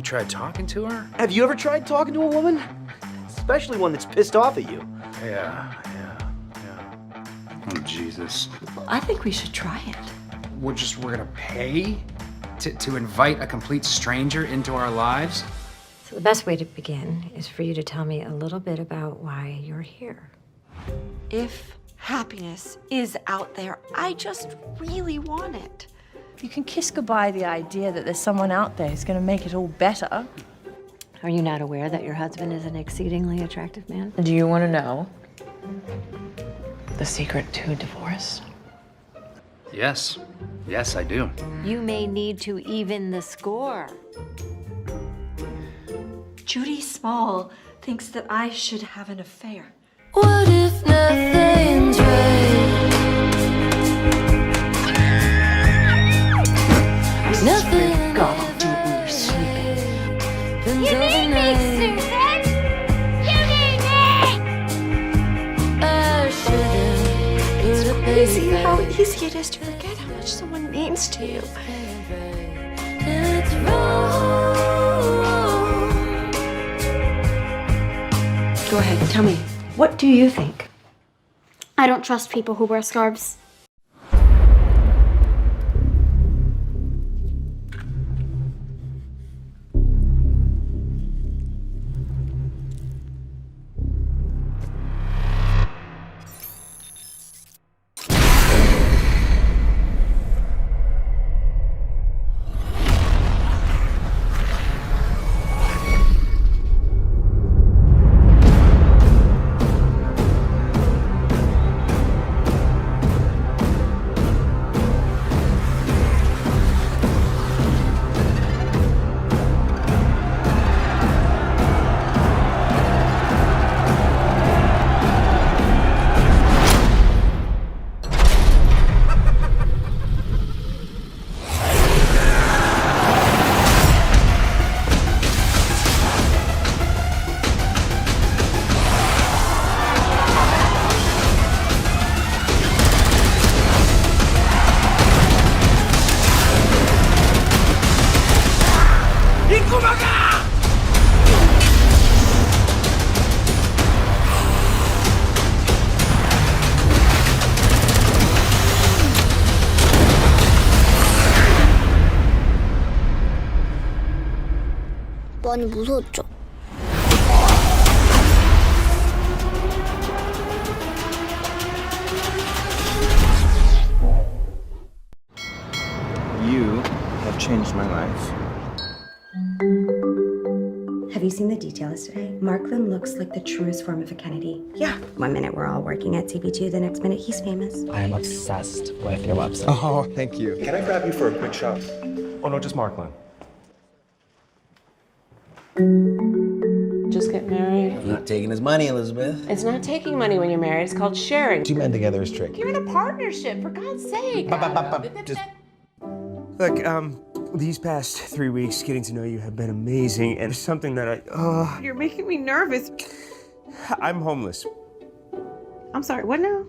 tried talking to her? Have you ever tried talking to a woman? Especially one that's pissed off at you. Yeah. Oh, Jesus. Well, I think we should try it. We're gonna pay to invite a complete stranger into our lives? So the best way to begin is for you to tell me a little bit about why you're here. If happiness is out there, I just really want it. You can kiss goodbye the idea that there's someone out there who's going to make it all better. Are you not aware that your husband is an exceedingly attractive man? Do you want to know the secret to a divorce? Yes. Yes, I do. You may need to even the score. Judy Small thinks that I should have an affair. What if nothing's right? Nothing. God, I'll do it when you're sleeping. You need me, Susan! You need me! I shouldn't put a Crazy how baby. easy it is to forget how much someone means to you. It's wrong. Go ahead, tell me. What do you think? I don't trust people who wear scarves. 많이 무서웠죠? You have changed my life. Have you seen the details today? Markland looks like the truest form of a Kennedy. Yeah. One minute we're all working at CB2, the next minute he's famous. I am obsessed with your website. Oh, thank you. Can I grab you for a quick shot? Oh no, just Markland. Just get married. Keep taking his money, Elizabeth. It's not taking money when you're married. It's called sharing. Two men together is tricky. You're in a partnership, for God's sake. Just look, these past 3 weeks getting to know you have been amazing, and it's something that You're making me nervous. I'm homeless. I'm sorry, what now?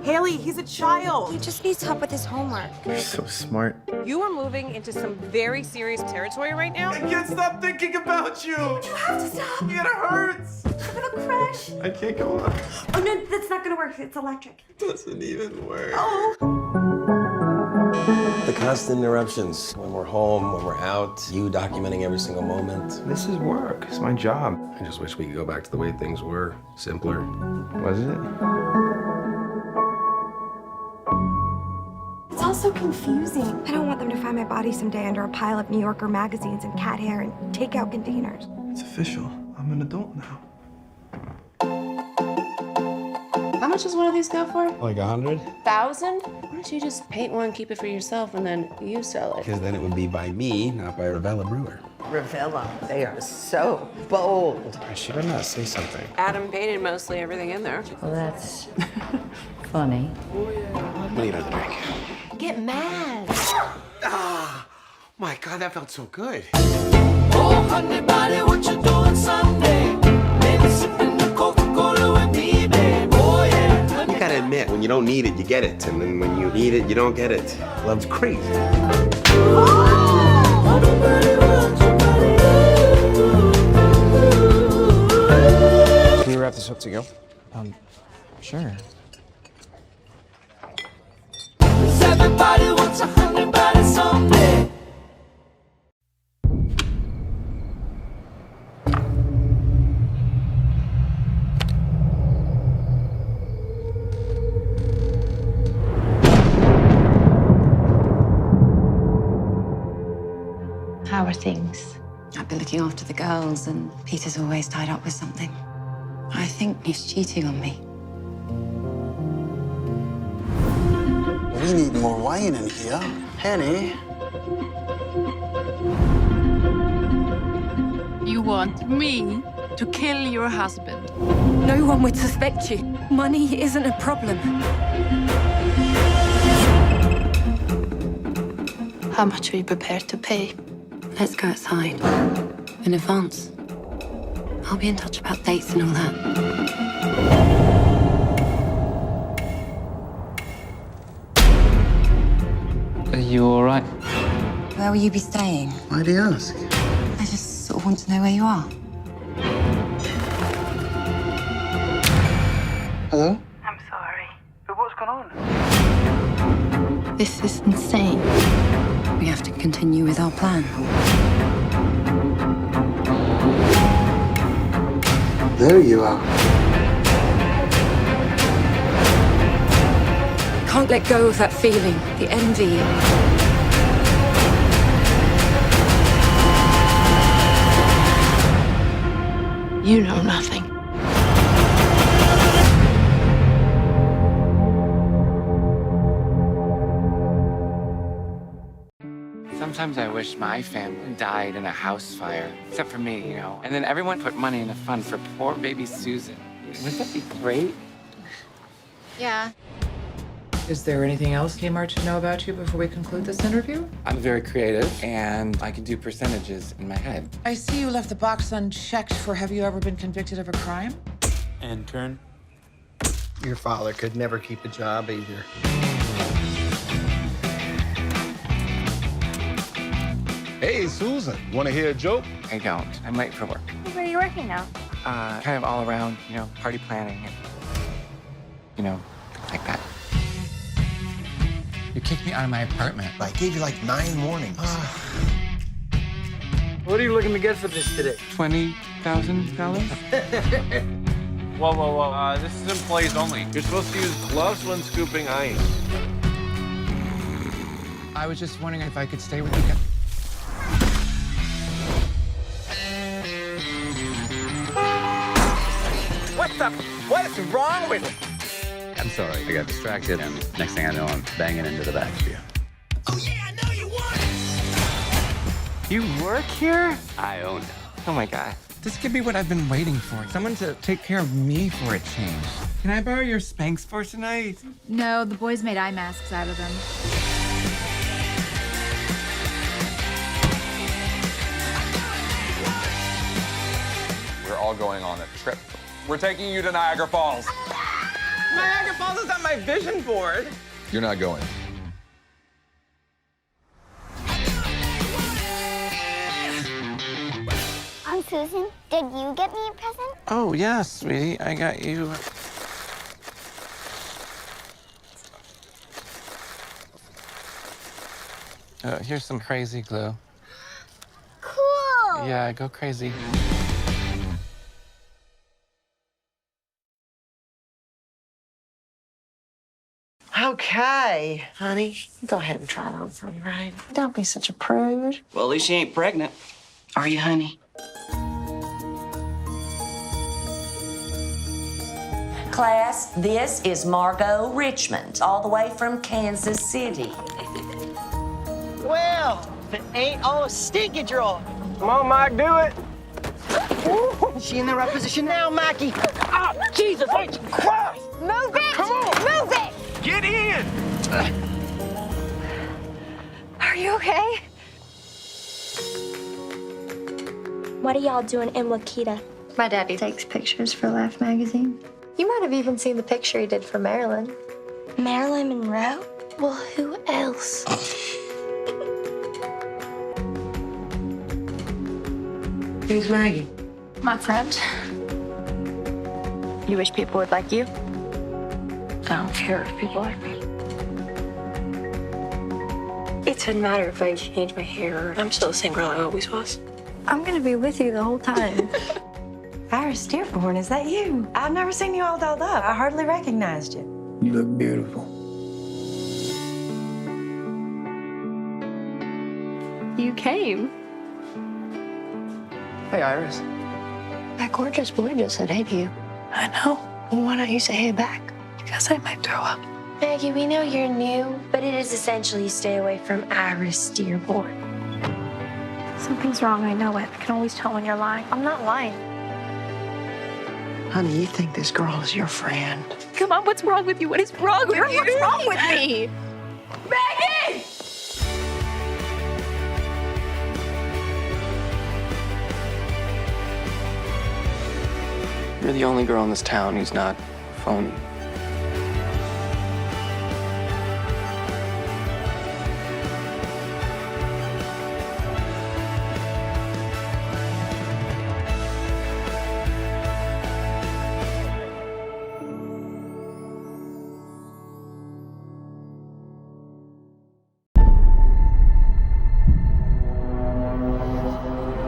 Haley, he's a child. He just needs help with his homework. You're so smart. You are moving into some very serious territory right now. I can't stop thinking about you! You have to stop. It hurts! I'm gonna crash. I can't go on. Oh no, that's not gonna work. It's electric. Doesn't even work. Oh. The constant interruptions. When we're home, when we're out, you documenting every single moment. This is work. It's my job. I just wish we could go back to the way things were. Simpler. Was it? It's all so confusing. I don't want them to find my body someday under a pile of New Yorker magazines and cat hair and takeout containers. It's official. I'm an adult now. How much does one of these go for? Like 100? 1,000? Why don't you just paint one, keep it for yourself, and then you sell it? Because then it would be by me, not by Ravella Brewer. Ravella, they are so bold. She better not say something. Adam painted mostly everything in there. Well, that's funny. We need another drink. Get mad. Ah, my God, that felt so good. Oh, honey, buddy, what you doing Sunday? Maybe sipping the Coca-Cola with me, babe. Oh, yeah. You gotta admit, when you don't need it, you get it. And then when you need it, you don't get it. Love's crazy. Oh, wrap this up to go? Sure. Everybody wants 100 bodies someday. How are things? I've been looking after the girls, and Peter's always tied up with something. I think he's cheating on me. We need more wine in here. Henny. You want me to kill your husband? No one would suspect you. Money isn't a problem. How much are you prepared to pay? Let's go outside. In advance. I'll be in touch about dates and all that. Are you all right? Where will you be staying? Why do you ask? I just sort of want to know where you are. Hello? I'm sorry, but what's going on? This is insane. We have to continue with our plan. There you are. Can't let go of that feeling, the envy. You know nothing. Sometimes I wish my family died in a house fire, except for me, you know. And then everyone put money in a fund for poor baby Susan. Wouldn't that be great? Yeah. Is there anything else Kmart should know about you before we conclude this interview? I'm very creative, and I can do percentages in my head. I see you left the box unchecked for have you ever been convicted of a crime? Intern. Your father could never keep a job either. Hey, Susan, want to hear a joke? I don't. I'm late for work. Where are you working now? Kind of all around, you know, party planning and, you know, like that. You kicked me out of my apartment. I gave you like 9 warnings. What are you looking to get for this today? $20,000? Whoa, whoa, whoa. This is employees only. You're supposed to use gloves when scooping ice. I was just wondering if I could stay with you guys. What is wrong with it? I'm sorry, I got distracted, and next thing I know, I'm banging into the back of you. You work here? I own it. Oh my God. This could be what I've been waiting for. Someone to take care of me for a change. Can I borrow your Spanx for tonight? No, the boys made eye masks out of them. We're all going on a trip. We're taking you to Niagara Falls. Niagara Falls is on my vision board. You're not going. I'm Susan. Did you get me a present? Oh, yeah, sweetie. I got you. Here's some crazy glue. Cool. Yeah, go crazy. Okay, honey, go ahead and try it on for me, right? Don't be such a prude. Well, at least she ain't pregnant. Are you, honey? Class, this is Margot Richmond, all the way from Kansas City. Well, if it ain't all a stinky draw. Come on, Mike, do it. Is she in the right position now, Mikey? Oh, Jesus, H. Christ! Move it! Come on! Move it! Get in! Are you okay? What are y'all doing in Wakita? My daddy takes pictures for Life magazine. You might have even seen the picture he did for Marilyn. Marilyn Monroe? Well, who else? Who's Maggie? My friend. You wish people would like you? I don't care if people like me. It doesn't matter if I change my hair. I'm still the same girl I always was. I'm gonna be with you the whole time. Iris Dearborn, is that you? I've never seen you all dolled up. I hardly recognized you. You look beautiful. You came. Hey, Iris. That gorgeous boy just said hey to you. I know. Well, why don't you say hey back? Because I might throw up. Maggie, we know you're new, but it is essential you stay away from Iris Dearborn. Something's wrong, I know it. I can always tell when you're lying. I'm not lying. Honey, you think this girl is your friend? Come on, what's wrong with you? What is wrong with you? What's wrong with me? Maggie! You're the only girl in this town who's not phony.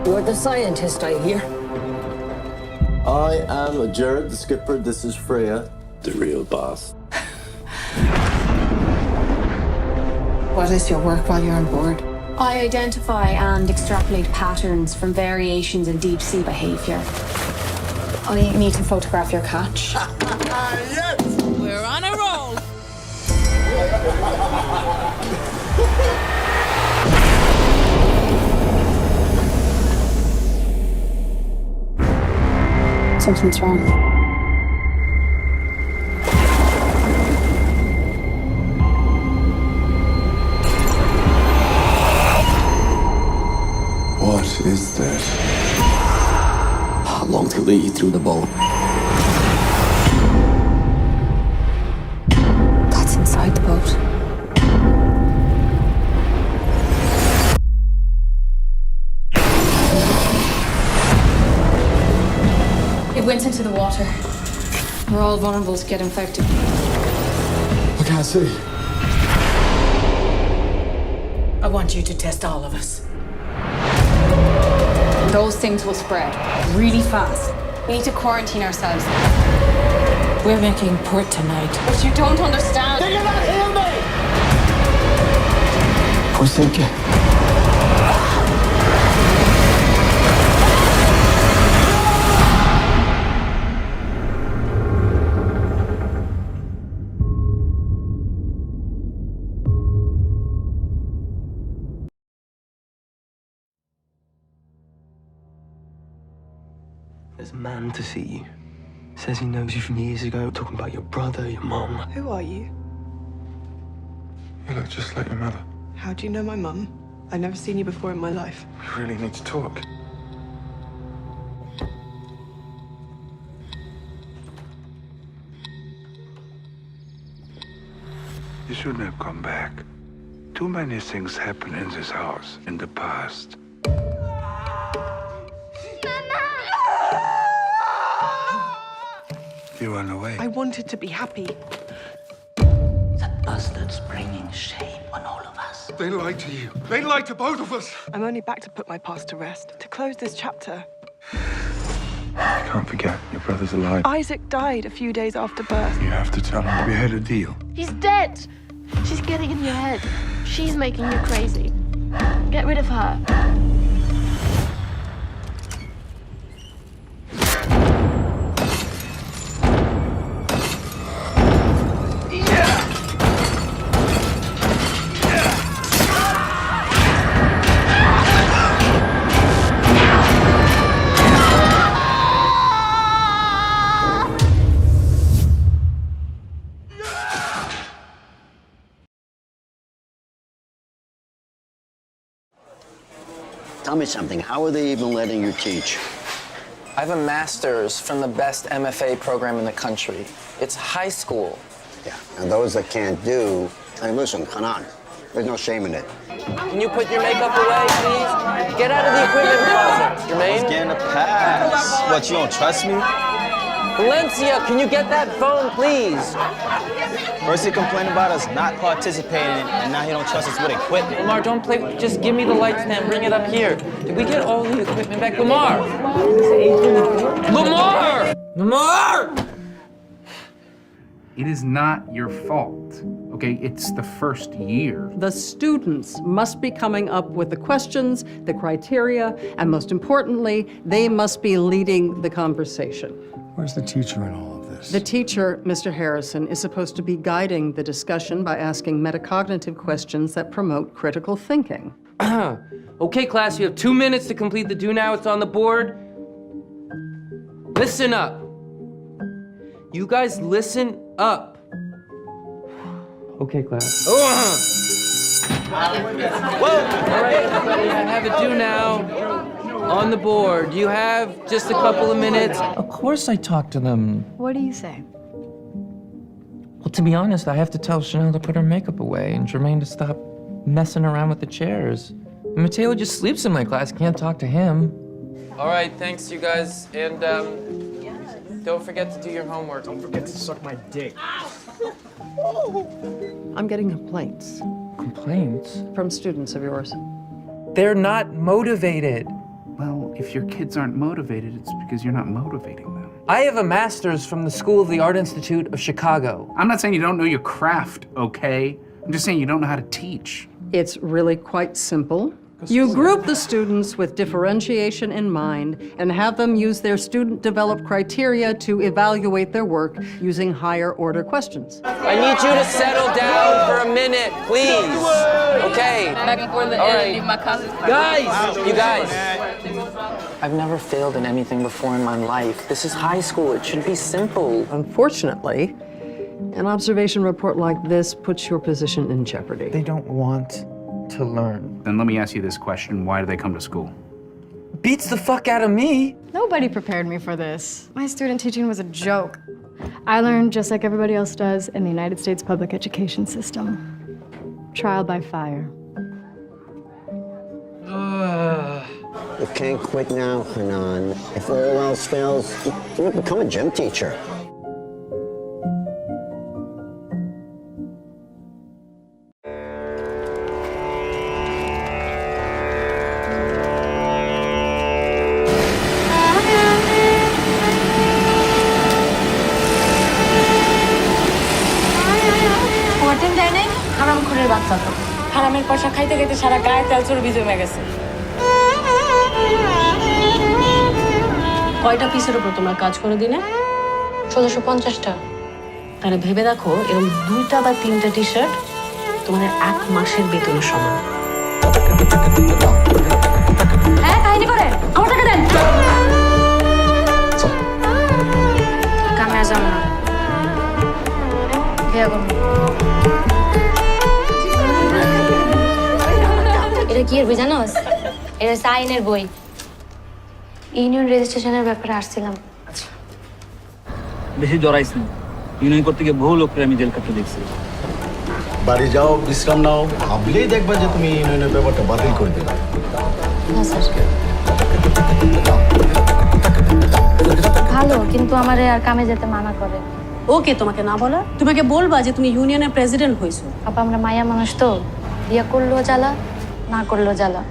You're the scientist, I hear. I am Jared, the skipper. This is Freya, the real boss. What is your work while you're on board? I identify and extrapolate patterns from variations in deep sea behavior. I need to photograph your catch. Yes! We're on a roll. Something's wrong. What is that? How long till they eat through the boat? That's inside the boat. It went into the water. We're all vulnerable to get infected. I can't see. I want you to test all of us. Those things will spread really fast. We need to quarantine ourselves. We're making port tonight. But you don't understand. They cannot hear me! We're sinking. There's a man to see you. Says he knows you from years ago, talking about your brother, your mom. Who are you? You look just like your mother. How do you know my mum? I've never seen you before in my life. We really need to talk. You shouldn't have come back. Too many things happened in this house in the past. You run away. I wanted to be happy. That bastard's bringing shame on all of us. They lied to you. They lied to both of us. I'm only back to put my past to rest, to close this chapter. You can't forget, your brother's alive. Isaac died a few days after birth. You have to tell him we had a deal. He's dead. She's getting in your head. She's making you crazy. Get rid of her. Tell me something. How are they even letting you teach? I have a master's from the best MFA program in the country. It's high school. Yeah, and those that can't do, hey, listen, come on. There's no shame in it. Can you put your makeup away, please? Get out of the equipment closet, Jermaine. Getting a pass. What, you don't trust me? Valencia, can you get that phone, please? First he complained about us not participating, and now he don't trust us with equipment. Lamar, don't play. Just give me the light stand. Bring it up here. Did we get all the equipment back? Lamar! Lamar! Lamar! It is not your fault, okay? It's the first year. The students must be coming up with the questions, the criteria, and most importantly, they must be leading the conversation. Where's the teacher in all of this? The teacher, Mr. Harrison, is supposed to be guiding the discussion by asking metacognitive questions that promote critical thinking. Okay, class, you have 2 minutes to complete the do now. It's on the board. Listen up. You guys listen up. Okay, class. Whoa! All right, I have a do now on the board. You have just a couple of minutes. Of course I talk to them. What do you say? Well, to be honest, I have to tell Chanel to put her makeup away and Jermaine to stop messing around with the chairs. And Mateo just sleeps in my class. Can't talk to him. All right, thanks, you guys. And, don't forget to do your homework. Don't forget to suck my dick. I'm getting complaints. Complaints? From students of yours. They're not motivated. Well, if your kids aren't motivated, it's because you're not motivating them. I have a master's from the School of the Art Institute of Chicago. I'm not saying you don't know your craft, okay? I'm just saying you don't know how to teach. It's really quite simple. You group the students with differentiation in mind and have them use their student-developed criteria to evaluate their work using higher-order questions. I need you to settle down for a minute, please. Okay. All right. Guys, you guys. I've never failed in anything before in my life. This is high school. It should be simple. Unfortunately, an observation report like this puts your position in jeopardy. They don't want to learn. Then let me ask you this question. Why do they come to school? Beats the fuck out of me. Nobody prepared me for this. My student teaching was a joke. I learned just like everybody else does in the United States public education system. Trial by fire. You can't quit now, Hanan. If all else fails, you would become a gym teacher. হারামের পয়সা খাইতে খাইতে সারা গায়ে তেল চর্বি জমে গেছে। কয়টা পিসের উপর তোমার কাজ করে দিনে? 1650টা। তাহলে ভেবে দেখো এরকম 2টা বা 3টা টি শার্ট তোমাদের 1 মাসের বেতনের সমান। হ্যাঁ, কাহিনী করে আমার টাকা দেন। কামে যাও না। এটা কি এর বই জানোস? এটা সাইনের বই। ইউনিয়ন রেজিস্ট্রেশনের ব্যাপারে আসছিলাম। বেশি জড়াইস না। ইউনিয়ন করতে গিয়ে বহু লোককে আমি জেল কাটতে দেখছি। বাড়ি যাও, বিশ্রাম নাও, ভাবলেই দেখবা যে তুমি ইউনিয়নের ব্যাপারটা বাতিল করে দিলে। না স্যার। ভালো, কিন্তু আমারে আর কামে যেতে মানা করে। ওকে তোমাকে না বলা? তোমাকে বলবা যে তুমি ইউনিয়নের প্রেসিডেন্ট হইছো। আপা আমরা মায়া মানুষ তো, বিয়ে করলেও জ্বালা, না করলেও জ্বালা।